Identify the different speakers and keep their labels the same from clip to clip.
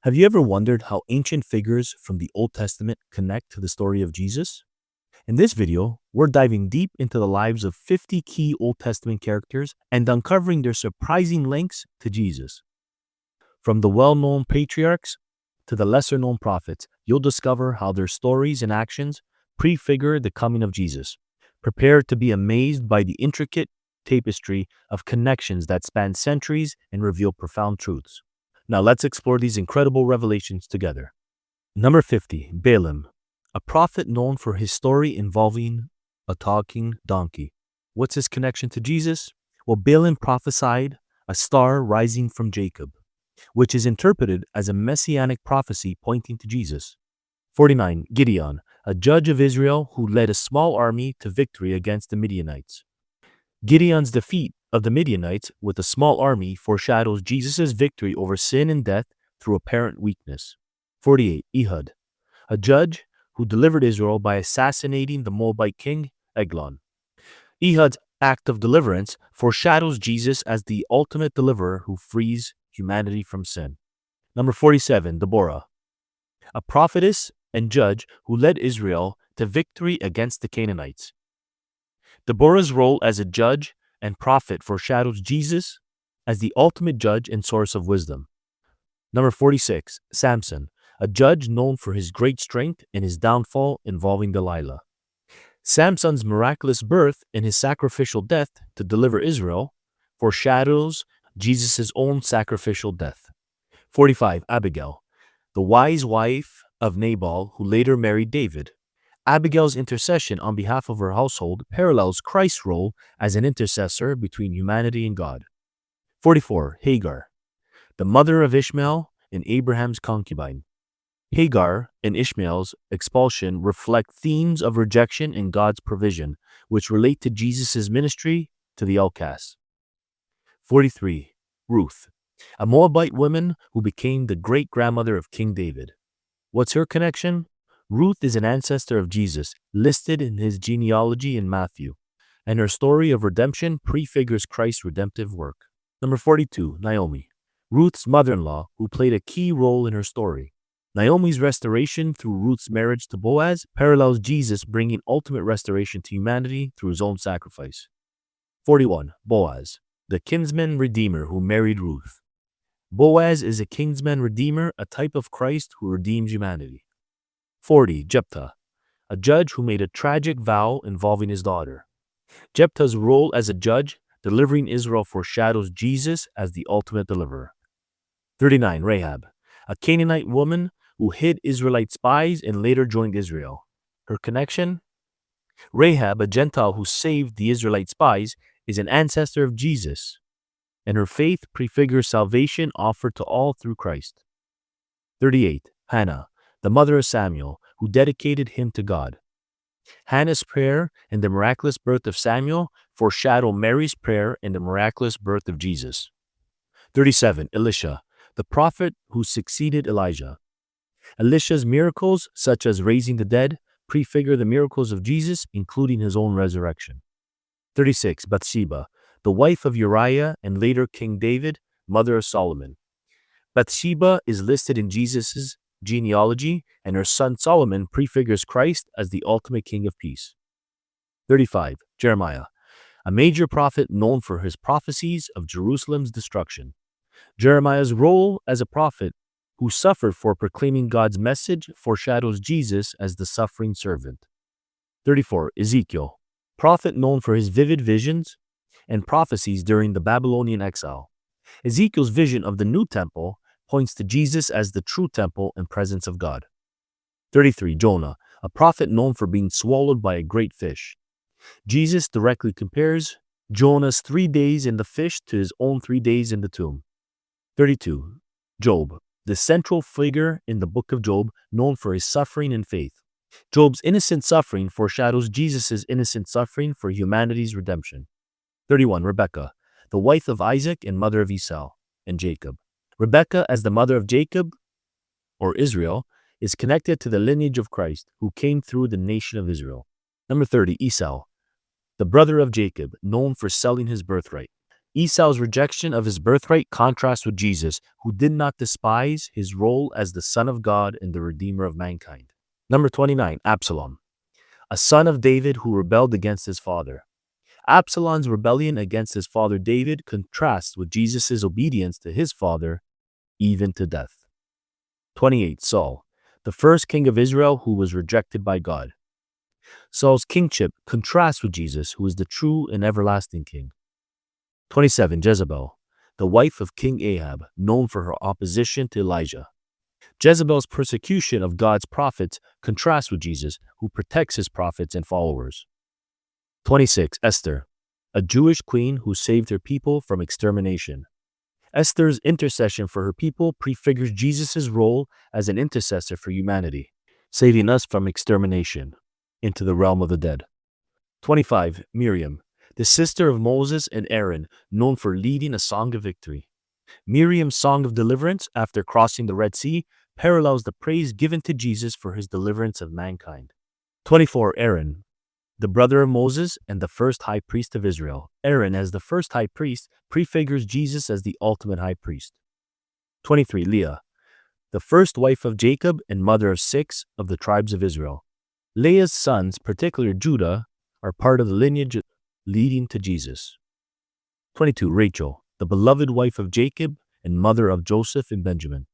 Speaker 1: Have you ever wondered how ancient figures from the Old Testament connect to the story of Jesus? In this video, we're diving deep into the lives of 50 key Old Testament characters and uncovering their surprising links to Jesus. From the well-known patriarchs to the lesser-known prophets, you'll discover how their stories and actions prefigure the coming of Jesus. Prepare to be amazed by the intricate tapestry of connections that span centuries and reveal profound truths. Now let's explore these incredible revelations together. Number 50, Balaam, a prophet known for his story involving a talking donkey. What's his connection to Jesus? Well, Balaam prophesied a star rising from Jacob, which is interpreted as a messianic prophecy pointing to Jesus. 49, Gideon, a judge of Israel who led a small army to victory against the Midianites. Gideon's defeat of the Midianites with a small army foreshadows Jesus' victory over sin and death through apparent weakness. 48, Ehud, a judge who delivered Israel by assassinating the Moabite king Eglon. Ehud's act of deliverance foreshadows Jesus as the ultimate deliverer who frees humanity from sin. Number 47, Deborah, a prophetess and judge who led Israel to victory against the Canaanites. Deborah's role as a judge and prophet foreshadows Jesus as the ultimate judge and source of wisdom. Number 46, Samson, a judge known for his great strength and his downfall involving Delilah. Samson's miraculous birth and his sacrificial death to deliver Israel foreshadows Jesus' own sacrificial death. 45, Abigail, the wise wife of Nabal who later married David. Abigail's intercession on behalf of her household parallels Christ's role as an intercessor between humanity and God. 44, Hagar, the mother of Ishmael and Abraham's concubine. Hagar and Ishmael's expulsion reflect themes of rejection and God's provision, which relate to Jesus' ministry to the outcasts. 43, Ruth, a Moabite woman who became the great-grandmother of King David. What's her connection? Ruth is an ancestor of Jesus, listed in his genealogy in Matthew, and her story of redemption prefigures Christ's redemptive work. Number 42, Naomi, Ruth's mother-in-law who played a key role in her story. Naomi's restoration through Ruth's marriage to Boaz parallels Jesus bringing ultimate restoration to humanity through his own sacrifice. 41, Boaz, the kinsman redeemer who married Ruth. Boaz is a kinsman redeemer, a type of Christ who redeems humanity. 40, Jephthah, a judge who made a tragic vow involving his daughter. Jephthah's role as a judge delivering Israel foreshadows Jesus as the ultimate deliverer. 39, Rahab, a Canaanite woman who hid Israelite spies and later joined Israel. Her connection? Rahab, a Gentile who saved the Israelite spies, is an ancestor of Jesus, and her faith prefigures salvation offered to all through Christ. 38, Hannah, the mother of Samuel, who dedicated him to God. Hannah's prayer and the miraculous birth of Samuel foreshadow Mary's prayer and the miraculous birth of Jesus. 37, Elisha, the prophet who succeeded Elijah. Elisha's miracles, such as raising the dead, prefigure the miracles of Jesus, including his own resurrection. 36, Bathsheba, the wife of Uriah and later King David, mother of Solomon. Bathsheba is listed in Jesus' genealogy, and her son Solomon prefigures Christ as the ultimate king of peace. 35, Jeremiah, a major prophet known for his prophecies of Jerusalem's destruction. Jeremiah's role as a prophet who suffered for proclaiming God's message foreshadows Jesus as the suffering servant. 34, Ezekiel, prophet known for his vivid visions and prophecies during the Babylonian exile. Ezekiel's vision of the new temple points to Jesus as the true temple and presence of God. 33, Jonah, a prophet known for being swallowed by a great fish. Jesus directly compares Jonah's 3 days in the fish to his own 3 days in the tomb. 32, Job, the central figure in the book of Job, known for his suffering and faith. Job's innocent suffering foreshadows Jesus' innocent suffering for humanity's redemption. 31, Rebekah, the wife of Isaac and mother of Esau and Jacob. Rebekah, as the mother of Jacob, or Israel, is connected to the lineage of Christ, who came through the nation of Israel. Number 30, Esau, the brother of Jacob, known for selling his birthright. Esau's rejection of his birthright contrasts with Jesus, who did not despise his role as the Son of God and the Redeemer of mankind. Number 29, Absalom, a son of David who rebelled against his father. Absalom's rebellion against his father David contrasts with Jesus' obedience to his father, even to death. 28, Saul, the first king of Israel who was rejected by God. Saul's kingship contrasts with Jesus, who is the true and everlasting king. 27, Jezebel, the wife of King Ahab, known for her opposition to Elijah. Jezebel's persecution of God's prophets contrasts with Jesus, who protects his prophets and followers. 26, Esther, a Jewish queen who saved her people from extermination. Esther's intercession for her people prefigures Jesus' role as an intercessor for humanity, saving us from extermination into the realm of the dead. 25, Miriam, the sister of Moses and Aaron, known for leading a song of victory. Miriam's song of deliverance after crossing the Red Sea parallels the praise given to Jesus for his deliverance of mankind. 24, Aaron, the brother of Moses and the first high priest of Israel. Aaron, as the first high priest, prefigures Jesus as the ultimate high priest. 23, Leah, the first wife of Jacob and mother of 6 of the tribes of Israel. Leah's sons, particularly Judah, are part of the lineage leading to Jesus. 22, Rachel, the beloved wife of Jacob and mother of Joseph and Benjamin.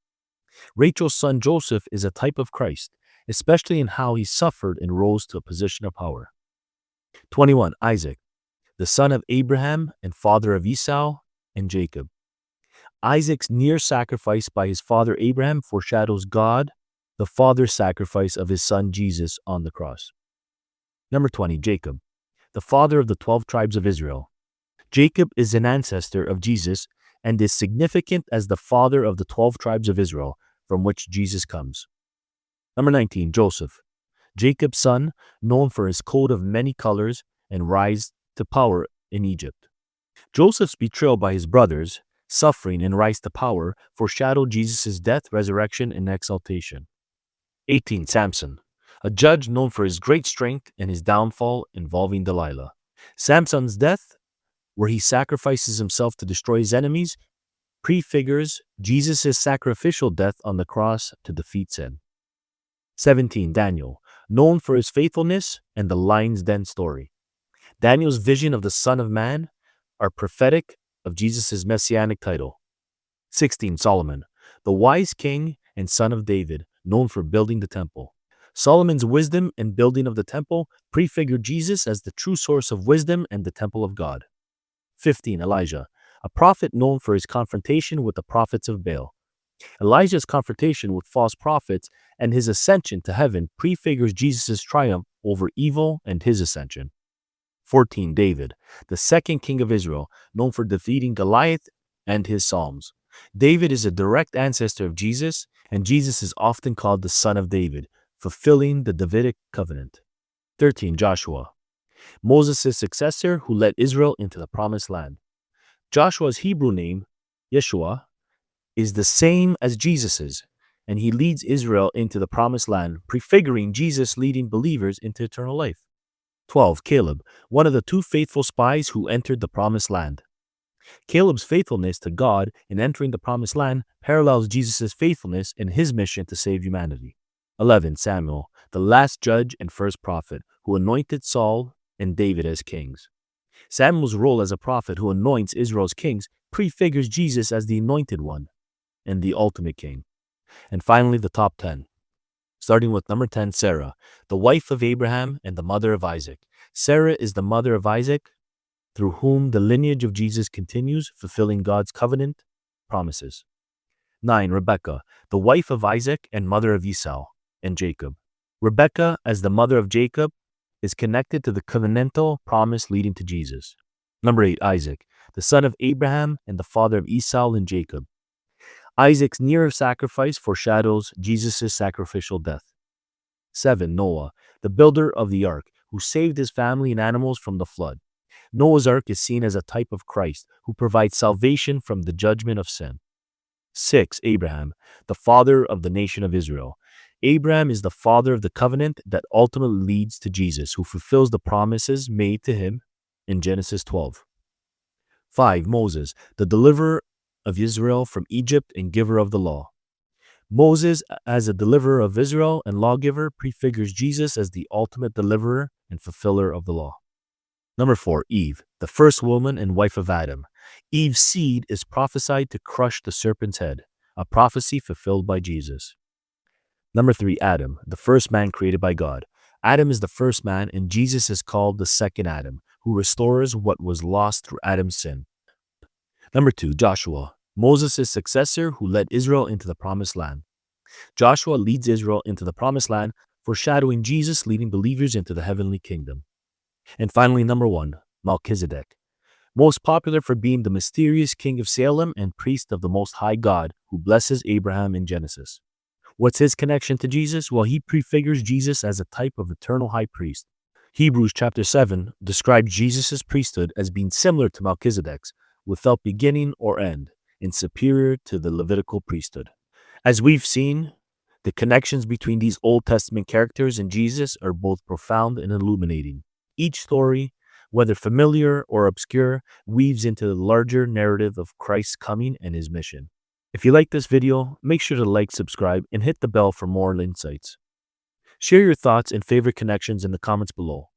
Speaker 1: Rachel's son Joseph is a type of Christ, especially in how he suffered and rose to a position of power. 21, Isaac, the son of Abraham and father of Esau and Jacob. Isaac's near sacrifice by his father Abraham foreshadows God, the father's sacrifice of his son Jesus on the cross. Number 20, Jacob, the father of the 12 tribes of Israel. Jacob is an ancestor of Jesus and is significant as the father of the 12 tribes of Israel, from which Jesus comes. Number 19, Joseph, Jacob's son, known for his coat of many colors and rise to power in Egypt. Joseph's betrayal by his brothers, suffering, and rise to power foreshadow Jesus' death, resurrection, and exaltation. 18, Samson, a judge known for his great strength and his downfall involving Delilah. Samson's death, where he sacrifices himself to destroy his enemies, prefigures Jesus' sacrificial death on the cross to defeat sin. 17, Daniel, known for his faithfulness and the lion's den story. Daniel's vision of the Son of Man are prophetic of Jesus' messianic title. 16, Solomon, the wise king and son of David, known for building the temple. Solomon's wisdom and building of the temple prefigure Jesus as the true source of wisdom and the temple of God. 15, Elijah, a prophet known for his confrontation with the prophets of Baal. Elijah's confrontation with false prophets and his ascension to heaven prefigures Jesus' triumph over evil and his ascension. 14, David, the second king of Israel, known for defeating Goliath and his psalms. David is a direct ancestor of Jesus, and Jesus is often called the Son of David, fulfilling the Davidic covenant. 13, Joshua, Moses' successor who led Israel into the promised land. Joshua's Hebrew name, Yeshua, is the same as Jesus's, and he leads Israel into the promised land, prefiguring Jesus leading believers into eternal life. 12, Caleb, one of the 2 faithful spies who entered the promised land. Caleb's faithfulness to God in entering the promised land parallels Jesus' faithfulness in his mission to save humanity. 11, Samuel, the last judge and first prophet who anointed Saul and David as kings. Samuel's role as a prophet who anoints Israel's kings prefigures Jesus as the anointed one and the ultimate king. And finally, the top 10. Starting with number 10, Sarah, the wife of Abraham and the mother of Isaac. Sarah is the mother of Isaac, through whom the lineage of Jesus continues, fulfilling God's covenant promises. 9, Rebekah, the wife of Isaac and mother of Esau and Jacob. Rebekah, as the mother of Jacob, is connected to the covenantal promise leading to Jesus. Number 8, Isaac, the son of Abraham and the father of Esau and Jacob. Isaac's near sacrifice foreshadows Jesus' sacrificial death. 7, Noah, the builder of the ark, who saved his family and animals from the flood. Noah's ark is seen as a type of Christ, who provides salvation from the judgment of sin. 6, Abraham, the father of the nation of Israel. Abraham is the father of the covenant that ultimately leads to Jesus, who fulfills the promises made to him in Genesis 12. 5. Moses, the deliverer of Israel from Egypt and giver of the law. Moses, as a deliverer of Israel and lawgiver, prefigures Jesus as the ultimate deliverer and fulfiller of the law. Number 4. Eve, the first woman and wife of Adam. Eve's seed is prophesied to crush the serpent's head, a prophecy fulfilled by Jesus. Number 3. Adam, the first man created by God. Adam is the first man, and Jesus is called the second Adam, who restores what was lost through Adam's sin. Number 2. Joshua, Moses' successor who led Israel into the promised land. Joshua leads Israel into the promised land, foreshadowing Jesus leading believers into the heavenly kingdom. And finally, number 1. Melchizedek, most popular for being the mysterious king of Salem and priest of the Most High God who blesses Abraham in Genesis. What's his connection to Jesus? Well, he prefigures Jesus as a type of eternal high priest. Hebrews chapter 7 describes Jesus' priesthood as being similar to Melchizedek's, without beginning or end, and superior to the Levitical priesthood. As we've seen, the connections between these Old Testament characters and Jesus are both profound and illuminating. Each story, whether familiar or obscure, weaves into the larger narrative of Christ's coming and his mission. If you like this video, make sure to like, subscribe, and hit the bell for more insights. Share your thoughts and favorite connections in the comments below.